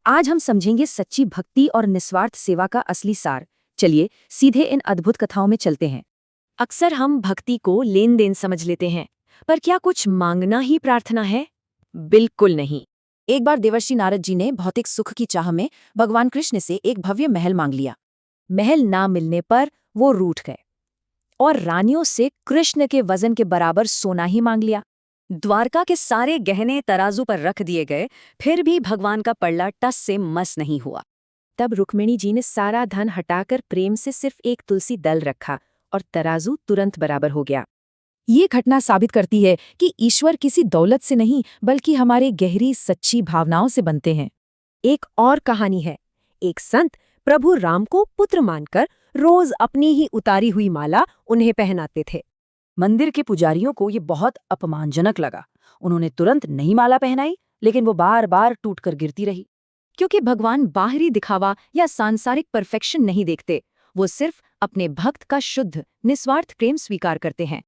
आज हम समझेंगे सच्ची भक्ति और निस्वार्थ सेवा का असली सार। चलिए सीधे इन अद्भुत कथाओं में चलते हैं। अक्सर हम भक्ति को लेन देन समझ लेते हैं, पर क्या कुछ मांगना ही प्रार्थना है? बिल्कुल नहीं। एक बार देवर्षि नारद जी ने भौतिक सुख की चाह में भगवान कृष्ण से एक भव्य महल मांग लिया। महल ना मिलने पर वो रूठ गए और रानियों से कृष्ण के वजन के बराबर सोना ही मांग लिया। द्वारका के सारे गहने तराजू पर रख दिए गए, फिर भी भगवान का पल्ला टस से मस नहीं हुआ। तब रुक्मिणी जी ने सारा धन हटाकर प्रेम से सिर्फ एक तुलसी दल रखा और तराजू तुरंत बराबर हो गया। ये घटना साबित करती है कि ईश्वर किसी दौलत से नहीं बल्कि हमारे गहरी सच्ची भावनाओं से बनते हैं। एक और कहानी है। एक संत प्रभु राम को पुत्र मानकर रोज अपनी ही उतारी हुई माला उन्हें पहनाते थे। मंदिर के पुजारियों को ये बहुत अपमानजनक लगा। उन्होंने तुरंत नई माला पहनाई, लेकिन वो बार बार टूटकर गिरती रही। क्योंकि भगवान बाहरी दिखावा या सांसारिक परफेक्शन नहीं देखते, वो सिर्फ अपने भक्त का शुद्ध निस्वार्थ प्रेम स्वीकार करते हैं।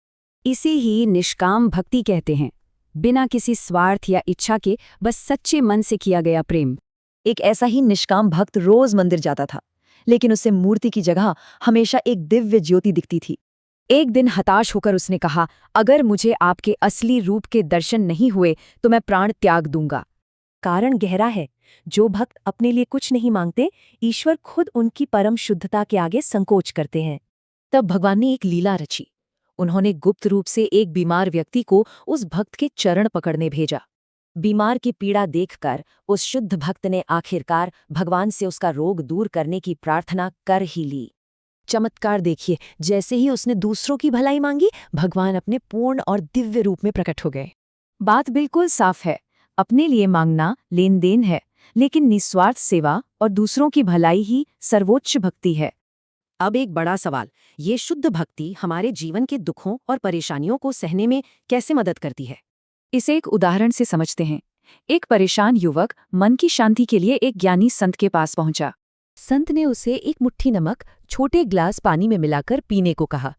इसे ही निष्काम भक्ति कहते हैं, बिना किसी स्वार्थ या इच्छा के बस सच्चे मन से किया गया प्रेम। एक ऐसा ही निष्काम भक्त रोज मंदिर जाता था, लेकिन उसे मूर्ति की जगह हमेशा एक दिव्य ज्योति दिखती थी। एक दिन हताश होकर उसने कहा, अगर मुझे आपके असली रूप के दर्शन नहीं हुए तो मैं प्राण त्याग दूंगा। कारण गहरा है। जो भक्त अपने लिए कुछ नहीं मांगते, ईश्वर खुद उनकी परम शुद्धता के आगे संकोच करते हैं। तब भगवान ने एक लीला रची। उन्होंने गुप्त रूप से एक बीमार व्यक्ति को उस भक्त के चरण पकड़ने भेजा। बीमार की पीड़ा देखकर उस शुद्ध भक्त ने आखिरकार भगवान से उसका रोग दूर करने की प्रार्थना कर ही ली। चमत्कार देखिए, जैसे ही उसने दूसरों की भलाई मांगी, भगवान अपने पूर्ण और दिव्य रूप में प्रकट हो गए। बात बिल्कुल साफ है। अपने लिए मांगना लेन देन है, लेकिन निस्वार्थ सेवा और दूसरों की भलाई ही सर्वोच्च भक्ति है। अब एक बड़ा सवाल, ये शुद्ध भक्ति हमारे जीवन के दुखों और परेशानियों को सहने में कैसे मदद करती है? इसे एक उदाहरण से समझते हैं। एक परेशान युवक मन की शांति के लिए एक ज्ञानी संत के पास पहुंचा। संत ने उसे एक मुट्ठी नमक छोटे ग्लास पानी में मिलाकर पीने को कहा।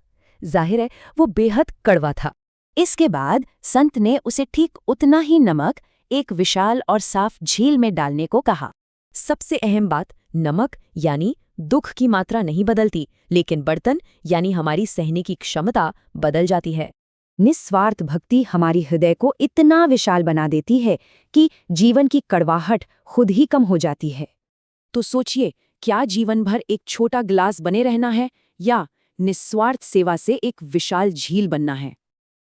जाहिर है वो बेहद कड़वा था। इसके बाद संत ने उसे ठीक उतना ही नमक एक विशाल और साफ झील में डालने को कहा। सबसे अहम बात, नमक यानी दुख की मात्रा नहीं बदलती, लेकिन बर्तन यानी हमारी सहने की क्षमता बदल जाती है। निस्वार्थ भक्ति हमारी हृदय को इतना विशाल बना देती है कि जीवन की कड़वाहट खुद ही कम हो जाती है। तो सोचिए, क्या जीवन भर एक छोटा गिलास बने रहना है या निस्वार्थ सेवा से एक विशाल झील बनना है?